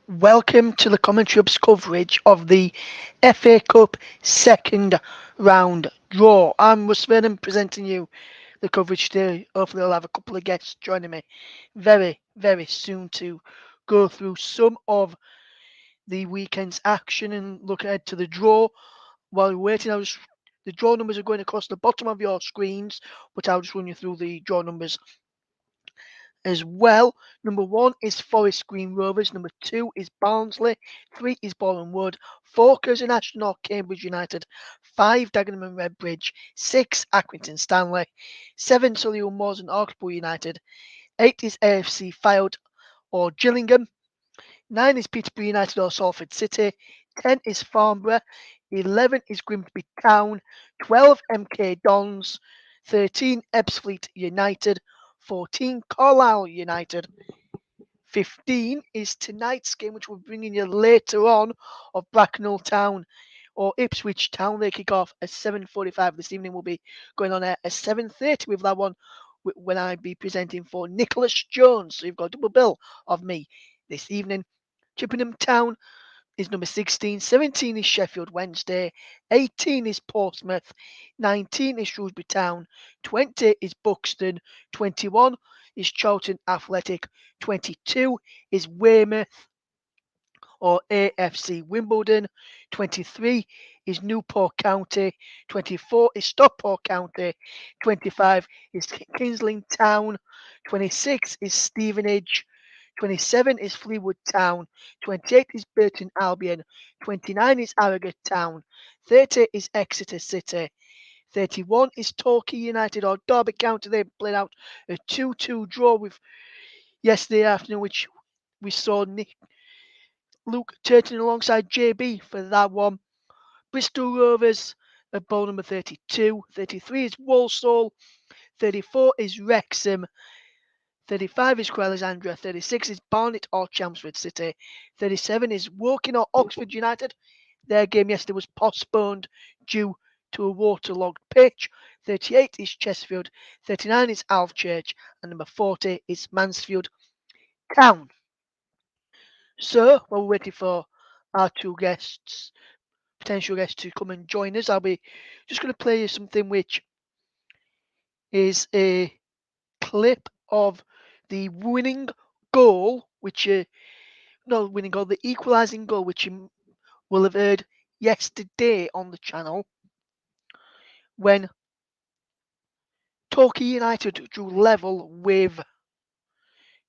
Welcome to the Commentary Hub's coverage of the FA Cup second round draw. I'm Russ Vernon presenting you the coverage today. Hopefully I'll have a couple of guests joining me very soon to go through some of the weekend's action and look ahead to the draw. While you're waiting, the draw numbers are going across the bottom of your screens, but I'll just run you through the draw numbers as well. Number 1 is Forest Green Rovers. Number 2 is Barnsley. 3 is Boreham Wood. 4 Curzon Ashton Cambridge United. 5 Dagenham and Redbridge. 6 Accrington Stanley. 7 Solihull Moors and Hawksbury United. 8 is AFC Fylde or Gillingham. 9 is Peterborough United or Salford City. 10 is Farnborough. 11 is Grimsby Town. 12 MK Dons. 13 Ebbsfleet United. 14 Carlisle United. 15 is tonight's game, which we're bringing you later on, of Bracknell Town or Ipswich Town. They kick off at 7:45 this evening. We'll be going on at 7:30 with that one when I be presenting for Nicholas Jones. So you've got a double bill of me this evening. Chippenham Town is number 16. 17 is Sheffield Wednesday. 18 is Portsmouth. 19 is Shrewsbury Town. 20 is Buxton. 21 is Charlton Athletic. 22 is Weymouth or AFC Wimbledon. 23 is Newport County. 24 is Stockport County. 25 is Kingsland Town. 26 is Stevenage. 27 is Fleetwood Town. 28 is Burton Albion. 29 is Harrogate Town. 30 is Exeter City. 31 is Torquay United or Derby County. They played out a 2-2 draw with yesterday afternoon, which we saw Luke Turton alongside JB for that one. Bristol Rovers at ball number 32. 33 is Walsall. 34 is Wrexham. 35 is Crewe Alexandra. 36 is Barnet or Chelmsford City. 37 is Woking or Oxford United. Their game yesterday was postponed due to a waterlogged pitch. 38 is Chesterfield. 39 is Alvechurch. And number 40 is Mansfield Town. So, while we're waiting for our two guests, potential guests to come and join us, I'll be just going to play you something which is a clip of the winning goal, which not winning goal, the equalising goal, which you will have heard yesterday on the channel when Torquay United drew level with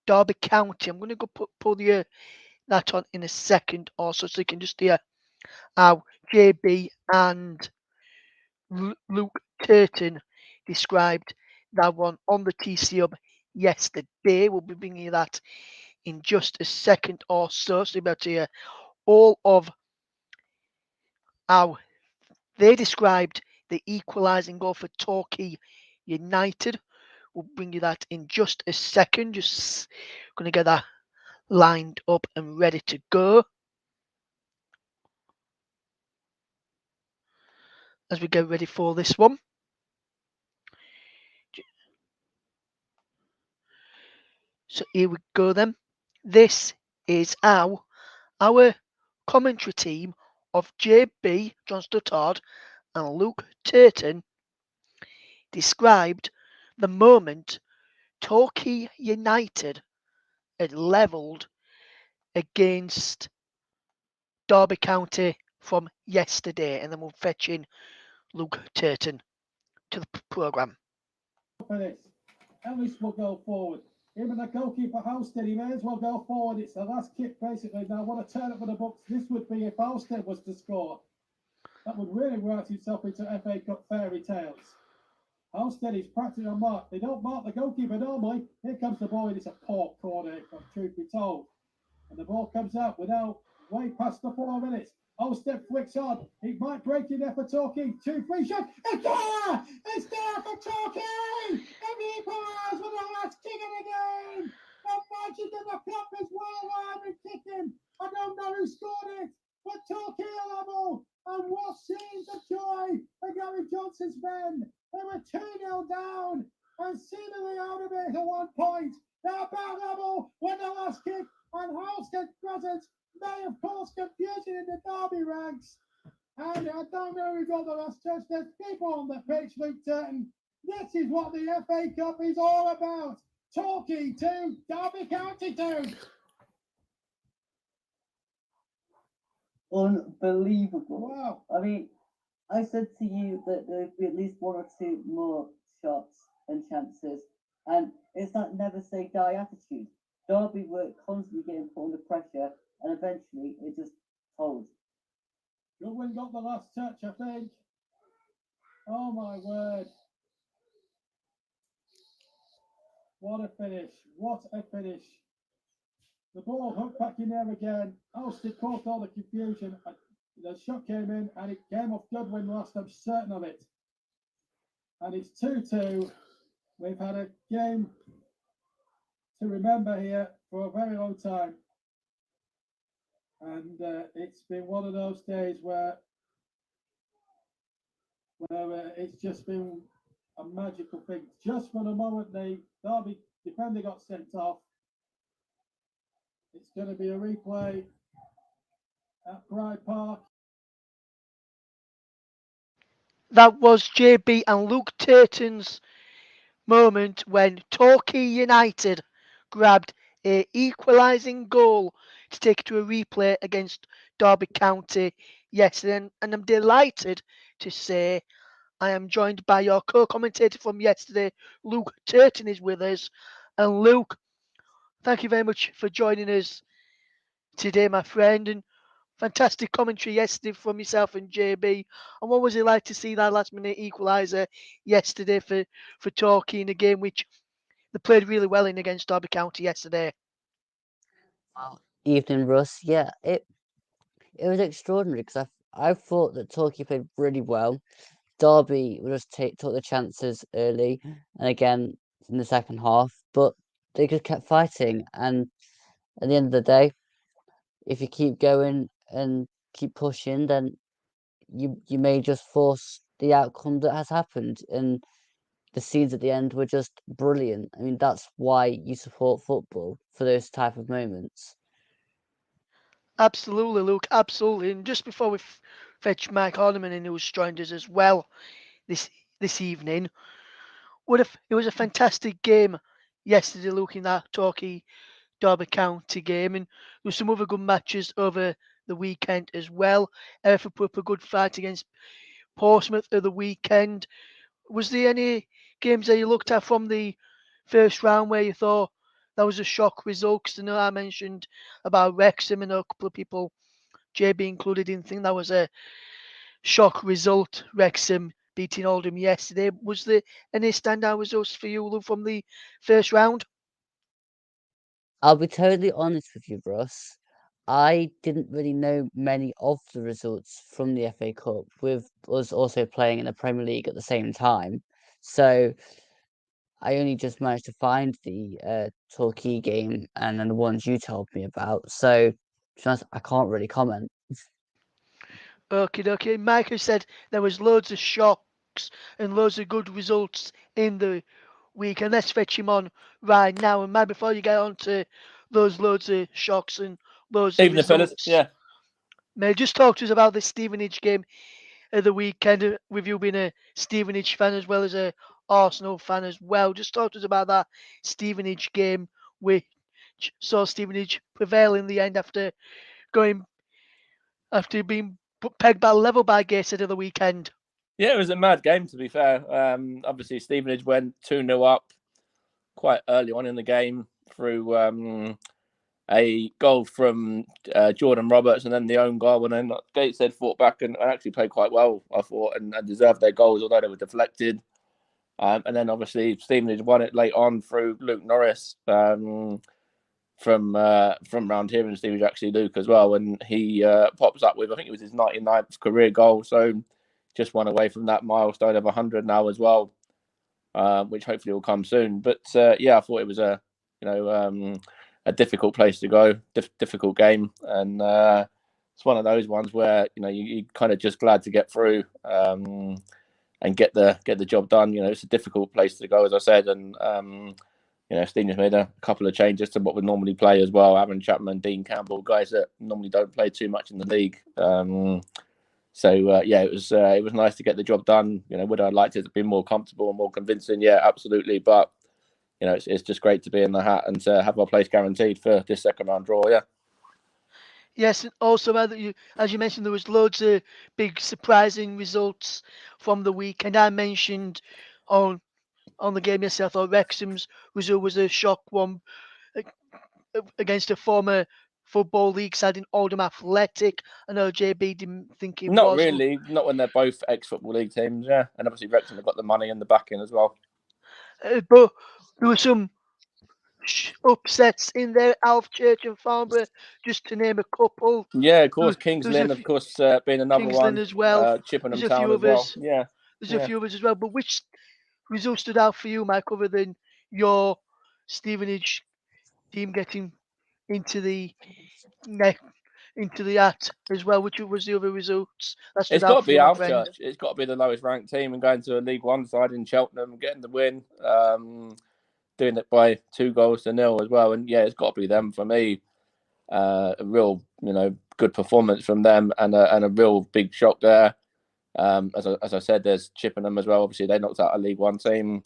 Derby County. I'm going to go pull that on in a second also, so you can just hear how JB and Luke Turton described that one on the TC Hub yesterday. We'll be bringing you that in just a second or so. So you'll be able to hear all of how they described the equalising goal for Torquay United. We'll bring you that in just a second. Just going to get that lined up and ready to go as we get ready for this one. So here we go then. This is how our commentary team of JB, John Stuttard, and Luke Turton described the moment Torquay United had levelled against Derby County from yesterday, and then we'll fetch in Luke Turton to the programme. Ellis will go forward. Him and the goalkeeper Halstead, he may as well go forward. It's the last kick basically. Now what a turn up for the Bucks this would be if Halstead was to score. That would really write himself into FA Cup fairy tales. Halstead is practically on mark. They don't mark the goalkeeper normally. Here comes the ball, and it's a poor corner, if truth be told. And the ball comes out without way past the 4 minutes. Halstead flicks on. He might break in there for Torquay. 2-3 shot. It's there! It's there for Torquay! And the equaliser with the last kick of the game! The magic of the cup is well alive and kicking. I don't know who scored it, but Torquay level. And what scenes of joy for Gary Johnson's men. They were 2-0 down and seemingly out of it at one point. They're about level when the last kick and Halstead's presence may have caused confusion in the Derby ranks. And I don't know who got the last touch. There's people on the pitch, Luke Turton. This is what the FA Cup is all about. Torquay 2, Derby County 2. Unbelievable. Wow. I mean, I said to you that there'd be at least one or two more shots and chances, and it's that never say die attitude. Derby were constantly getting put under pressure, and eventually it just told. Goodwin got the last touch, I think. Oh my word. What a finish. What a finish. The ball hooked back in there again. Halstead caused all the confusion. The shot came in and it came off Goodwin last, I'm certain of it. And it's 2-2. We've had a game to remember here for a very long time. And it's been one of those days where it's just been a magical thing. Just for the moment, the Derby defender got sent off. It's going to be a replay at Pride Park. That was JB and Luke Turton's moment when Torquay United grabbed a equalising goal to take it to a replay against Derby County yesterday. And I'm delighted to say I am joined by your co-commentator from yesterday, Luke Turton is with us. And Luke, thank you very much for joining us today, my friend. And fantastic commentary yesterday from yourself and JB. And what was it like to see that last minute equaliser yesterday for Torquay in a game which they played really well in against Derby County yesterday? Well, evening, Russ. Yeah, it was extraordinary because I thought that Torquay played really well. Derby would just took the chances early and again in the second half, but they just kept fighting. And at the end of the day, if you keep going and keep pushing, then you may just force the outcome that has happened. And the scenes at the end were just brilliant. I mean, that's why you support football, for those type of moments. Absolutely, Luke, absolutely. And just before we fetch Mike Hardiman in, who's joined us as well this evening, it was a fantastic game yesterday, looking at Torquay Derby County game, and there were some other good matches over the weekend as well. Hereford put up a good fight against Portsmouth at the weekend. Was there any games that you looked at from the first round where you thought that was a shock result? Because I know I mentioned about Wrexham, and a couple of people, JB included, didn't think that was a shock result. Wrexham beating Oldham yesterday. Was there any standout results for you, Luke, from the first round? I'll be totally honest with you, Russ. I didn't really know many of the results from the FA Cup, with us also playing in the Premier League at the same time. So I only just managed to find the Torquay game and then the ones you told me about. So to be honest, I can't really comment. Okay. Michael said there was loads of shocks and loads of good results in the week, and let's fetch him on right now. And Mike, before you get on to those loads of shocks and loads of Evening, fellas. results, Yeah. may you just talk to us about the Stevenage game of the weekend, with you being a Stevenage fan as well as a Arsenal fan as well. Just talk to us about that Stevenage game, which saw Stevenage prevail in the end after being pegged by level by Gateshead of the weekend. Yeah, it was a mad game, to be fair. Obviously, Stevenage went 2-0 up quite early on in the game through a goal from Jordan Roberts and then the own goal. And then Gateshead fought back and actually played quite well, I thought, and deserved their goals, although they were deflected. And then obviously Stevenage won it late on through Luke Norris from round here in Stevenage, actually, Luke, as well. And he pops up with, I think it was his 99th career goal. So just one away from that milestone of 100 now as well, which hopefully will come soon. But yeah, I thought it was a difficult place to go, difficult game, and it's one of those ones where you kind of just glad to get through and get the job done. It's a difficult place to go, as I said, and Stevenage made a couple of changes to what would normally play as well. Aaron Chapman, Dean Campbell, guys that normally don't play too much in the league. It was nice to get the job done. Would I liked it to be more comfortable and more convincing? Yeah, absolutely. But it's just great to be in the hat and to have our place guaranteed for this second round draw. Yeah. Yes, and also as you mentioned, there was loads of big surprising results from the week, and I mentioned on the game yesterday, I thought Wrexham's result was a shock one against a former Football League side in Oldham Athletic. I know JB didn't think it Not was. really, not when they're both ex-Football League teams, yeah. And obviously Wrexham have got the money and the backing as well. But there were some upsets in there, Alf Church and Farnborough, just to name a couple. Yeah, of course. There was Kingsland, of course, being another one. as well. Chippenham There's a Town few as well. others. Yeah. There's a few others as well. But which result stood out for you, Mike, other than your Stevenage team getting into the act as well? Which was the other results that stood It's got out to for be you, my Alf friend? Church. It's got to be the lowest ranked team and going to a League One side in Cheltenham, getting the win, doing it by 2-0 as well. And yeah, it's got to be them for me. A real, good performance from them and a real big shock there. As I said, there's Chippenham as well. Obviously, they knocked out a League One team.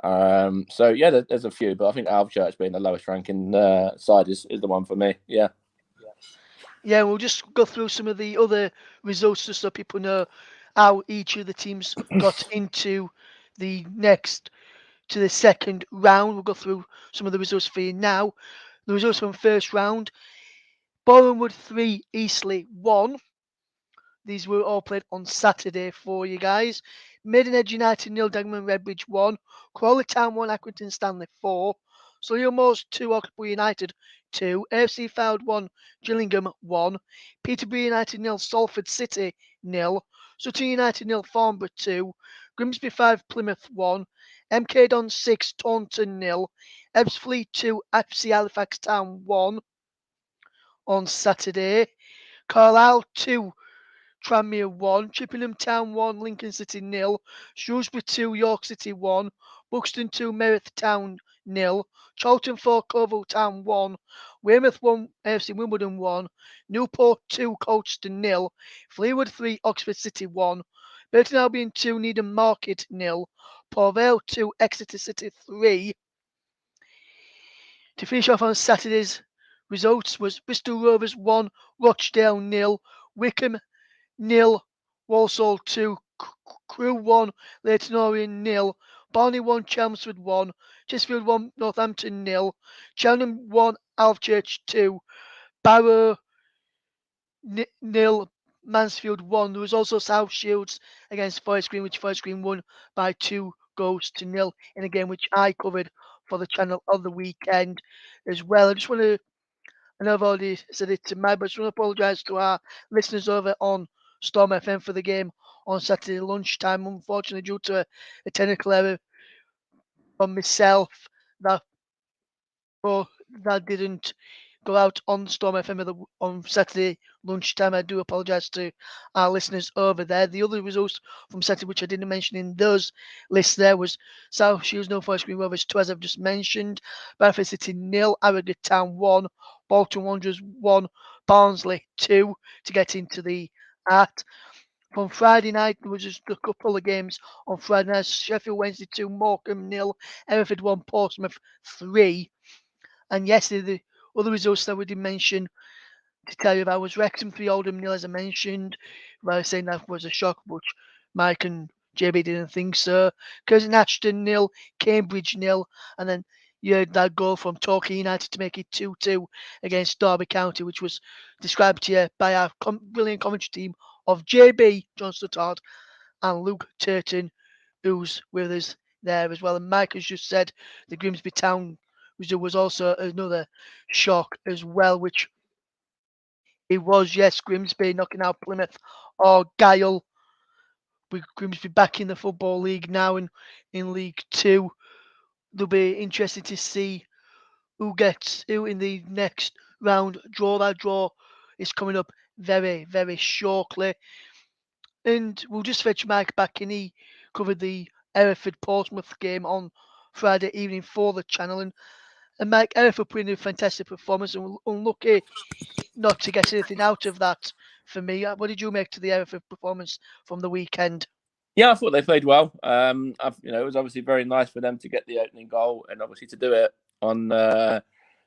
There's a few, but I think Alf Church being the lowest ranking side is the one for me. Yeah. Yeah, we'll just go through some of the other results just so people know how each of the teams got into the second round. We'll go through some of the results for you now. The results from first round: Bournemouth 3, Eastleigh 1. These were all played on Saturday for you guys. Maidenhead United 0, Dagenham Redbridge 1. Crawley Town 1, Accrington Stanley 4. Solihull Moors 2, Oxford United 2. AFC Fylde 1, Gillingham 1. Peterborough United 0, Salford City 0. Sutton United 0, Farnborough 2. Grimsby 5, Plymouth 1. MK Dons 6, Taunton 0. Ebbsfleet 2, FC Halifax Town 1 on Saturday. Carlisle 2, Tranmere 1, Chippenham Town 1, Lincoln City 0, Shrewsbury 2, York City 1, Buxton 2, Merith Town 0, Charlton 4, Clovel Town 1, Weymouth 1, AFC Wimbledon 1, Newport 2, Colchester 0, Fleetwood 3, Oxford City 1, Burton Albion 2, Needham Market 0, Port Vale 2, Exeter City 3. To finish off on Saturday's results was Bristol Rovers 1, Rochdale 0, Wickham 0, Walsall 2, Crewe 1, Leyton Orient 0, Barney 1, Chelmsford 1, Chesterfield 1, Northampton 0, Cheltenham 1, Alvechurch 2, Barrow 0, Mansfield 1. There was also South Shields against Forest Green, which Forest Green won by 2-0 in a game which I covered for the channel on the weekend as well. I know I've already said it to Mike, but I just want to apologise to our listeners over on Storm FM for the game on Saturday lunchtime. Unfortunately, due to a technical error from myself, that didn't go out on Storm FM on Saturday lunchtime. I do apologise to our listeners over there. The other results from Saturday, which I didn't mention in those lists there, was South Shields 0, Forest Green Rovers 2, as I've just mentioned, Bradford City 0, Harrogate Town 1, Bolton Wanderers 1, Barnsley 2 to get into the art. From Friday night, there was just a couple of games on Friday night. Sheffield Wednesday 2, Morecambe 0, Hereford 1, Portsmouth 3. And yesterday, the other results that we did mention to tell you about was Wrexham 3, Oldham 0, as I mentioned. I was saying that was a shock, but Mike and JB didn't think so. Curzon Ashton 0, Cambridge 0, and then you heard that goal from Torquay United to make it 2-2 against Derby County, which was described to you by our brilliant commentary team of JB, John Stuttard, and Luke Turton, who's with us there as well. And Mike has just said the Grimsby Town result was also another shock as well, which it was, yes, Grimsby knocking out Plymouth or Guile. With Grimsby back in the Football League now in League Two. It'll be interesting to see who gets who in the next round draw. That draw is coming up very, very shortly. And we'll just fetch Mike back in. He covered the Hereford Portsmouth game on Friday evening for the channel. And Mike, Hereford put in a fantastic performance and unlucky not to get anything out of that for me. What did you make to the Hereford performance from the weekend? Yeah, I thought they played well. It was obviously very nice for them to get the opening goal and obviously to do it on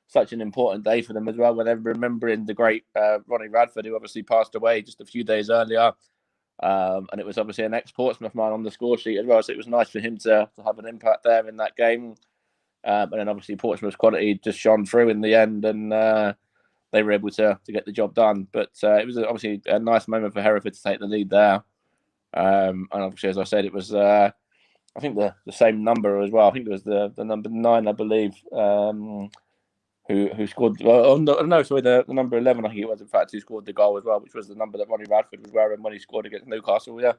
such an important day for them as well, when they're remembering the great Ronnie Radford, who obviously passed away just a few days earlier. And it was obviously an ex-Portsmouth man on the score sheet as well, so it was nice for him to have an impact there in that game. And then obviously Portsmouth's quality just shone through in the end, and they were able to get the job done. But it was obviously a nice moment for Hereford to take the lead there. And obviously, as I said, it was I think the same number as well. I think it was the number 9, I believe, who scored. The number 11. I think it was in fact who scored the goal as well, which was the number that Ronnie Radford was wearing when he scored against Newcastle. Yeah.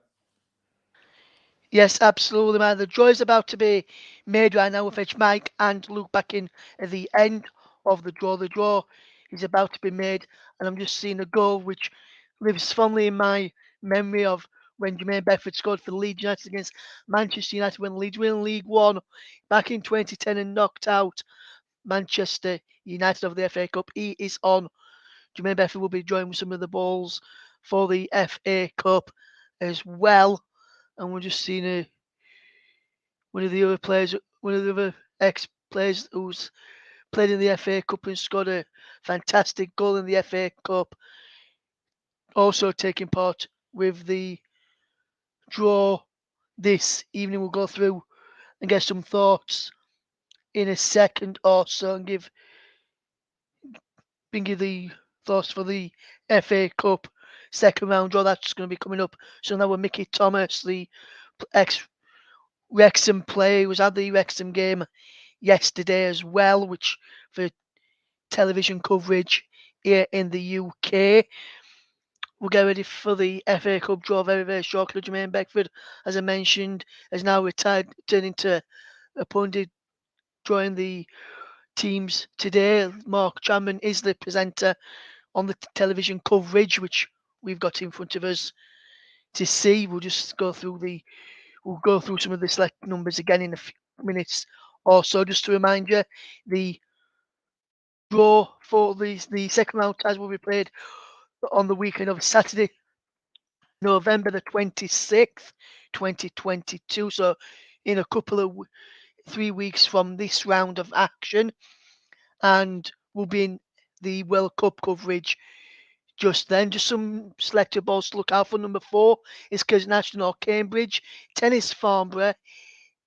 Yes, absolutely, man. The draw is about to be made right now with Edge Mike and Luke back in at the end of the draw. The draw is about to be made, and I'm just seeing a goal which lives fondly in my memory of when Jermaine Beckford scored for Leeds United against Manchester United when Leeds won League One back in 2010 and knocked out Manchester United of the FA Cup. He is on. Jermaine Beckford will be joining with some of the balls for the FA Cup as well. And we're just seeing one of the other ex-players who's played in the FA Cup and scored a fantastic goal in the FA Cup, also taking part with the draw this evening. We'll go through and get some thoughts in a second or so and give the thoughts for the FA Cup second round draw. That's going to be coming up. So now with Mickey Thomas, the ex-Wrexham player, who was at the Wrexham game yesterday as well, which for television coverage here in the UK. We'll get ready for the FA Cup draw very, very shortly. Jermaine Beckford, as I mentioned, has now retired, turning to a pundit, drawing the teams today. Mark Chapman is the presenter on the television coverage, which we've got in front of us to see. We'll go through some of the select numbers again in a few minutes or so. Just to remind you, the draw for the second round ties will be played on the weekend of Saturday, November the 26th, 2022. So in a couple of 3 weeks from this round of action, and we'll be in the World Cup coverage just then. Just some selected balls to look out for. Number 4 is Curzon Ashton or Cambridge. 10 is Farnborough.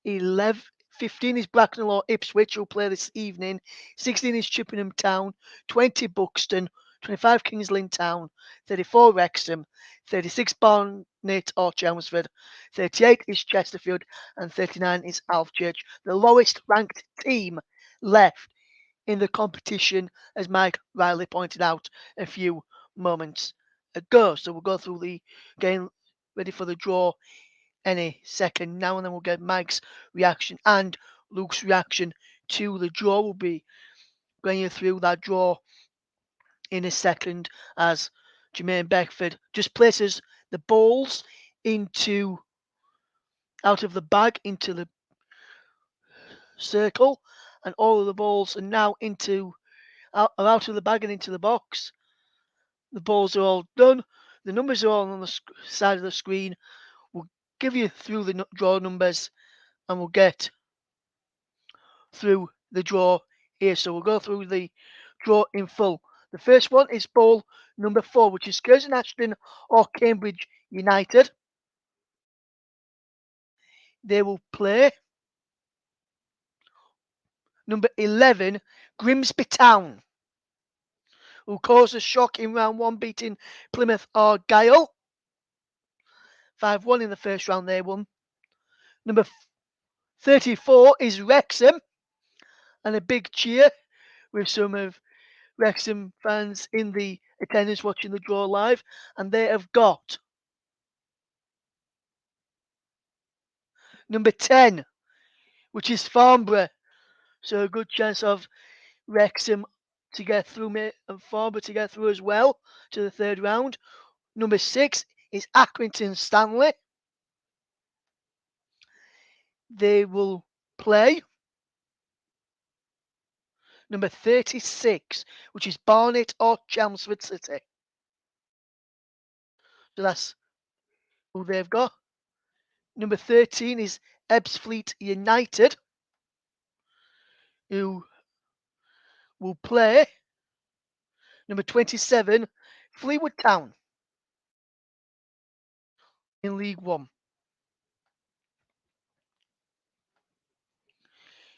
15 is Bracknell or Ipswich, who'll play this evening. 16 is Chippenham Town. 20 Buxton. 25 Kings Lynn Town. 34 Wrexham. 36 Barnet or Chelmsford. 38 is Chesterfield. And 39 is Alvechurch. The lowest ranked team left in the competition, as Mike Riley pointed out a few moments ago. So we'll go through the game ready for the draw any second now, and then we'll get Mike's reaction and Luke's reaction to the draw. We'll be going through that draw in a second as Jermaine Beckford just places the balls out of the bag into the circle, and all of the balls are now out of the bag and into the box. The balls are all done. The numbers are all on the side of the screen. We'll give you through the draw numbers, and we'll get through the draw here. So we'll go through the draw in full. The first one is ball number 4, which is Curzon Ashton or Cambridge United. They will play number 11, Grimsby Town, who caused a shock in round 1, beating Plymouth Argyle 5-1 in the first round. They won. Number 34 is Wrexham, and a big cheer with some of Wrexham fans in the attendance watching the draw live, and they have got number 10, which is Farnborough. So a good chance of Wrexham to get through, and Farnborough to get through as well to the third round. Number 6 is Accrington Stanley. They will play number 36, which is Barnet or Chelmsford City. So that's who they've got. Number 13 is Ebbsfleet United, who will play number 27, Fleetwood Town in League One.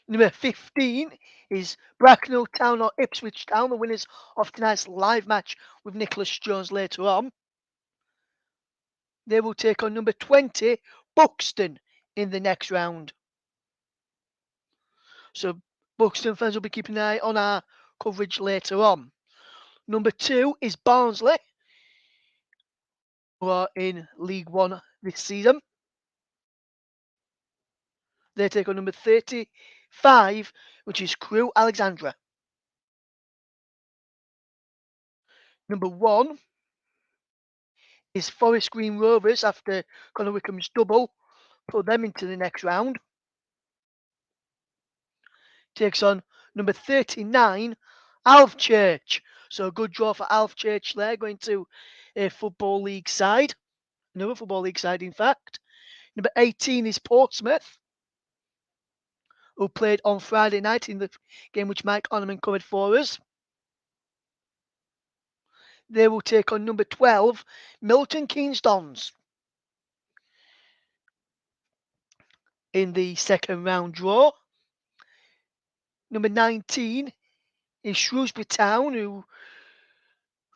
Number 15 is Bracknell Town or Ipswich Town, the winners of tonight's live match with Nicholas Jones later on. They will take on number 20, Buxton, in the next round. So Buxton fans will be keeping an eye on our coverage later on. Number 2 is Barnsley, who are in League One this season. They take on number 35, which is Crewe Alexandra. Number 1 is Forest Green Rovers after Conor Wickham's double put them into the next round. Takes on number 39, Alvechurch. So a good draw for Alvechurch there, going to a Football League side. Another Football League side, in fact. Number 18 is Portsmouth, who played on Friday night in the game which Mike Onneman covered for us. They will take on number 12, Milton Keynes Dons, in the second round draw. Number 19 is Shrewsbury Town, who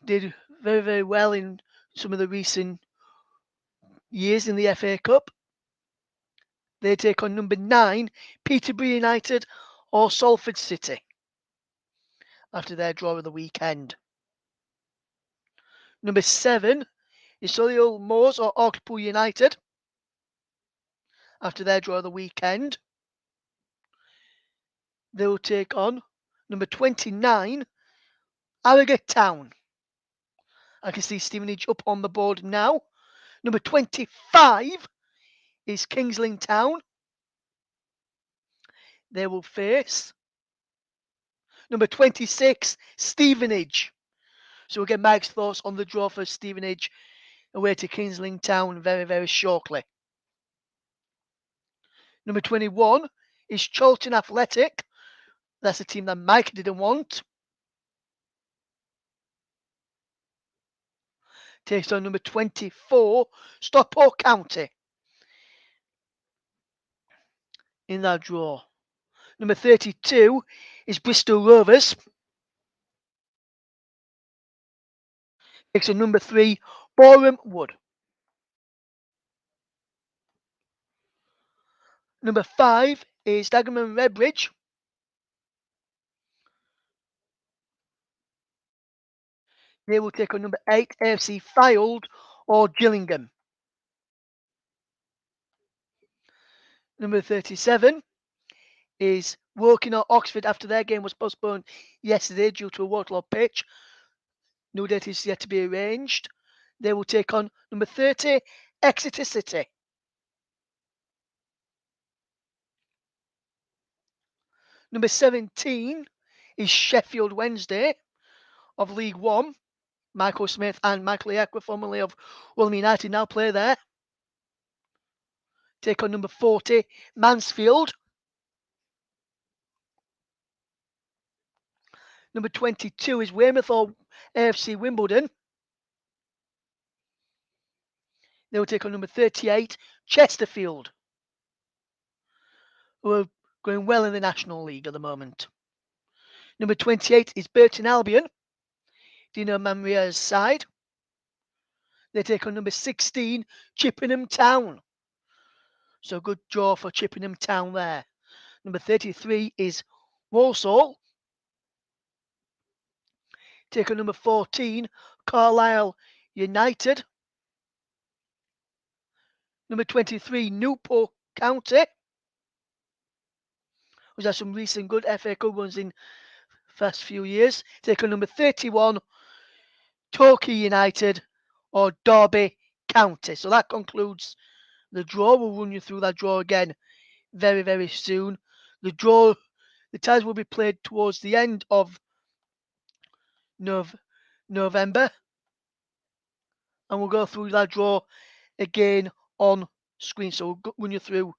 did very, very well in some of the recent years in the FA Cup. They take on number 9, Peterborough United or Salford City after their draw of the weekend. Number 7 is Solihull Moors or Hartlepool United after their draw of the weekend. They will take on number 29, Harrogate Town. I can see Stevenage up on the board now. Number 25 is Kings Lynn Town. They will face number 26, Stevenage. So we'll get Mike's thoughts on the draw for Stevenage away to Kings Lynn Town very, very shortly. Number 21 is Charlton Athletic. That's a team that Mike didn't want. Takes on number 24, Stockport County in that draw. Number 32 is Bristol Rovers. Takes on number 3, Boreham Wood. Number 5 is Dagenham Redbridge. They will take on number 8, AFC Fylde or Gillingham. Number 37 is Woking or Oxford after their game was postponed yesterday due to a waterlogged pitch. No date is yet to be arranged. They will take on number 30, Exeter City. Number 17 is Sheffield Wednesday of League One. Michael Smith and Michael Iacqua, formerly of William United, now play there. Take on number 40, Mansfield. Number 22 is Weymouth or AFC Wimbledon. They will take on number 38, Chesterfield, who are going well in the National League at the moment. Number 28 is Burton Albion, Dino Mamria's side. They take on number 16, Chippenham Town. So good draw for Chippenham Town there. Number 33 is Walsall. Take on number 14, Carlisle United. Number 23, Newport County, who's had some recent good FA Cup runs in the past few years. Take on number 31, Torquay United or Derby County. So that concludes the draw. We'll run you through that draw again very, very soon. The draw The ties will be played towards the end of November, and we'll go through that draw again on screen. So we'll run you through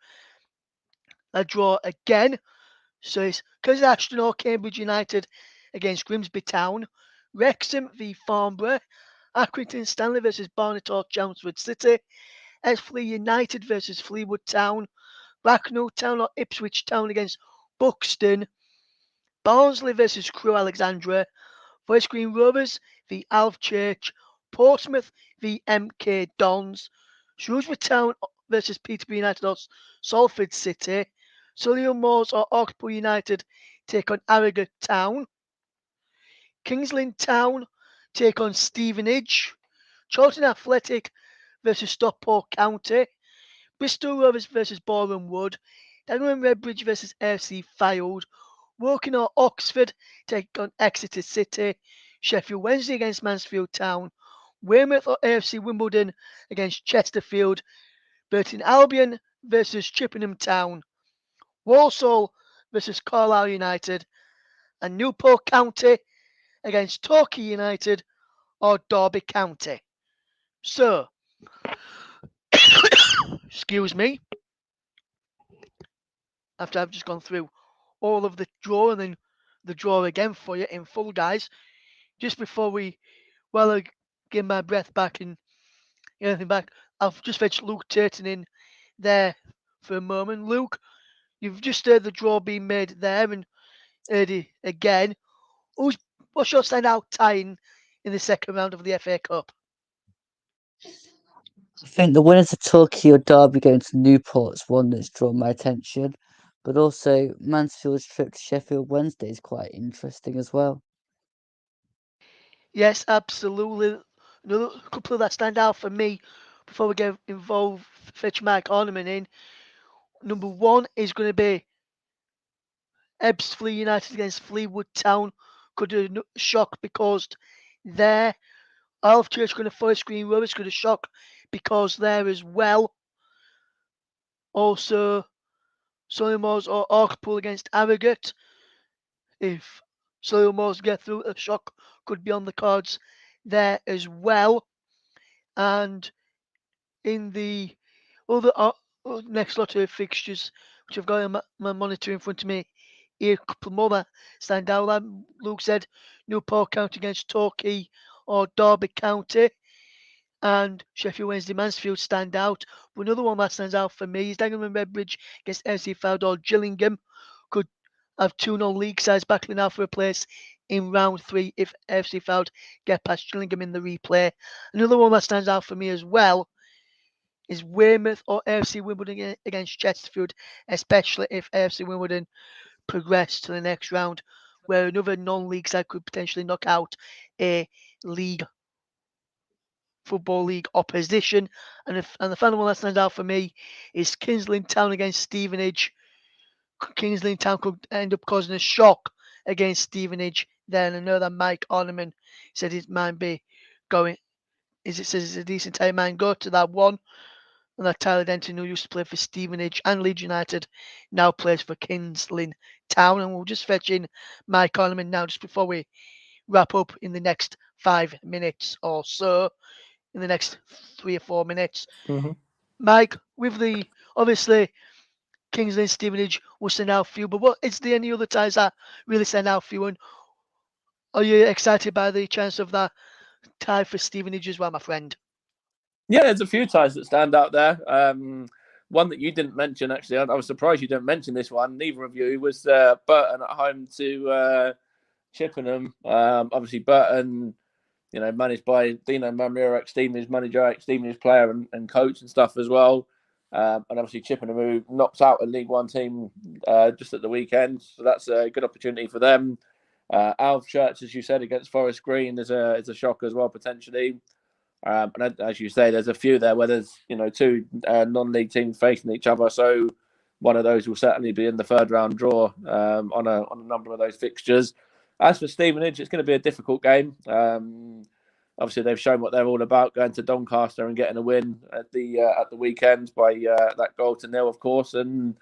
that draw again. So it's Curzon Ashton or Cambridge United against Grimsby Town, Wrexham v Farnborough, Accrington Stanley versus Barnet or Chelmsford City, Ebbsfleet United versus Fleetwood Town, Bracknell Town or Ipswich Town against Buxton, Barnsley versus Crewe Alexandra, Forest Green Rovers v Alf Church, Portsmouth v MK Dons, Shrewsbury Town versus Peterborough United or Salford City, Solihull Moors or Hartlepool United take on Harrogate Town, Kings Lynn Town take on Stevenage, Charlton Athletic versus Stockport County, Bristol Rovers versus Boreham Wood, Dagenham Redbridge versus AFC Fylde, Woking or Oxford take on Exeter City, Sheffield Wednesday against Mansfield Town, Weymouth or AFC Wimbledon against Chesterfield, Burton Albion versus Chippenham Town, Walsall versus Carlisle United, and Newport County against Torquay United or Derby County. So, excuse me, after I've just gone through all of the draw and then the draw again for you in full, guys, just before I get my breath back and anything back, I've just fetched Luke Turton in there for a moment. Luke, you've just heard the draw being made there and heard it again. What's your standout tie in the second round of the FA Cup? I think the winners of Torquay or Derby going to Newport's one that's drawn my attention, but also Mansfield's trip to Sheffield Wednesday is quite interesting as well. Yes, absolutely. Another couple that stand out for me before we get involved, fetch Mike Ornament in. Number one is going to be Ebbsfleet United against Fleetwood Town. Could a shock because there. Alf Church going to Forest Green Rovers, could a shock because there as well. Also, Solihull Moors or Hartlepool against Harrogate. If Solihull Moors get through, a shock could be on the cards there as well. And in the other next lot of fixtures, which I've got on my monitor in front of me, here a couple more that stand out. Like Luke said, Newport County against Torquay or Derby County, and Sheffield Wednesday Mansfield stand out. But another one that stands out for me is Dagenham Redbridge against FC Fylde or Gillingham. Could have two non-league sides battling out for a place in round 3 if FC Fylde get past Gillingham in the replay. Another one that stands out for me as well is Weymouth or AFC Wimbledon against Chesterfield, especially if AFC Wimbledon progress to the next round, where another non-league side could potentially knock out a football league opposition. And the final one that stands out for me is Kings Lynn Town against Stevenage. Kings Lynn Town could end up causing a shock against Stevenage. Then I know that Mike Ornament said it might be going. It says it's a decent time, man. Go to that one. And that Tyler Denton, who used to play for Stevenage and Leeds United, now plays for Kings Lynn Town. And we'll just fetch in Mike Ornament now, just before we wrap up in the next 5 minutes or so. In the next 3 or 4 minutes. Mm-hmm. Mike, with the obviously Kings Lynn Stevenage will send out for you, but what is there any other ties that really stand out for you? And are you excited by the chance of that tie for Stevenage as well, my friend? Yeah, there's a few ties that stand out there. One that you didn't mention, actually, I was surprised you didn't mention this one. Neither of you was Burton at home to Chippenham. Obviously, Burton, managed by Dino Maamria, ex-Stevenage manager, ex-Stevenage player and coach and stuff as well. And obviously Chippenham, who knocked out a League One team just at the weekend. So that's a good opportunity for them. Alf Church, as you said, against Forest Green is a shock as well, potentially. And as you say, there's a few there where there's, two non-league teams facing each other. So one of those will certainly be in the third round draw on a number of those fixtures. As for Stevenage, it's going to be a difficult game. Obviously, they've shown what they're all about, going to Doncaster and getting a win at the weekend by that 0-0, of course. And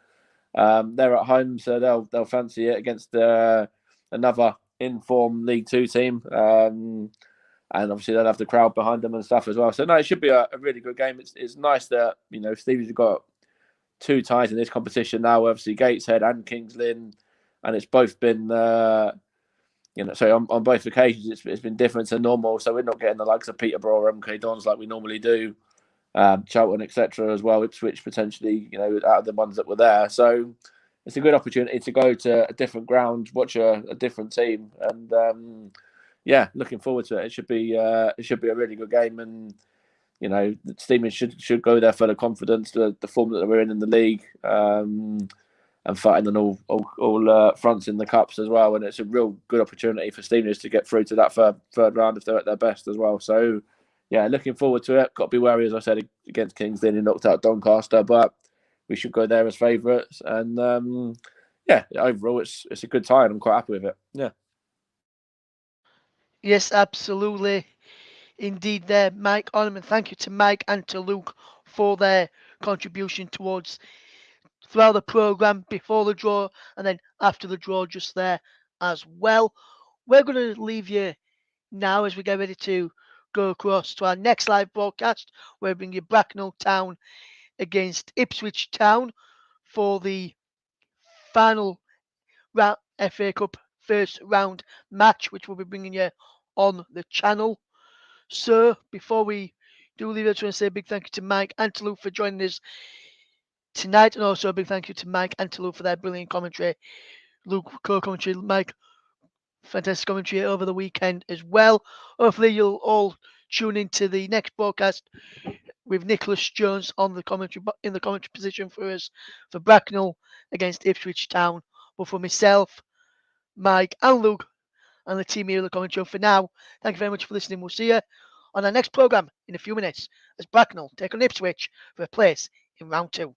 They're at home, so they'll fancy it against another in-form League Two team. And obviously they'll have the crowd behind them and stuff as well. So no, it should be a really good game. It's nice that Stevenage have got 2 ties in this competition now. Obviously Gateshead and Kings Lynn, and it's both been so on both occasions it's been different to normal. So we're not getting the likes of Peterborough or MK Dons like we normally do, Charlton, etc. as well. Ipswich potentially, out of the ones that were there. So it's a good opportunity to go to a different ground, watch a different team, and looking forward to it. It should be a really good game, and the Stevenage should go there for the confidence, the form that we're in the league, and fighting on all fronts in the cups as well. And it's a real good opportunity for Stevenage to get through to that third round if they're at their best as well. So looking forward to it. Got to be wary, as I said, against Kings Lynn, who knocked out Doncaster, but we should go there as favourites. And overall it's a good tie, and I'm quite happy with it. Yeah. Yes, absolutely. Indeed there, Mike Ornament. Thank you to Mike and to Luke for their contribution throughout the programme, before the draw and then after the draw just there as well. We're going to leave you now as we get ready to go across to our next live broadcast. We're bringing you Bracknell Town against Ipswich Town for the final FA Cup first round match, which we'll be bringing you on the channel. So before we do leave, I just want to say a big thank you to Mike and to Luke for joining us tonight, and also a big thank you to Mike and to Luke for their brilliant commentary. Luke, co-commentary, Mike, fantastic commentary over the weekend as well. Hopefully you'll all tune into the next broadcast with Nicholas Jones in the commentary position for us for Bracknell against Ipswich Town. But for myself, Mike and Luke and the team here in the commentary, for now, thank you very much for listening. We'll see you on our next programme in a few minutes as Bracknell take on Ipswich for a place in round 2.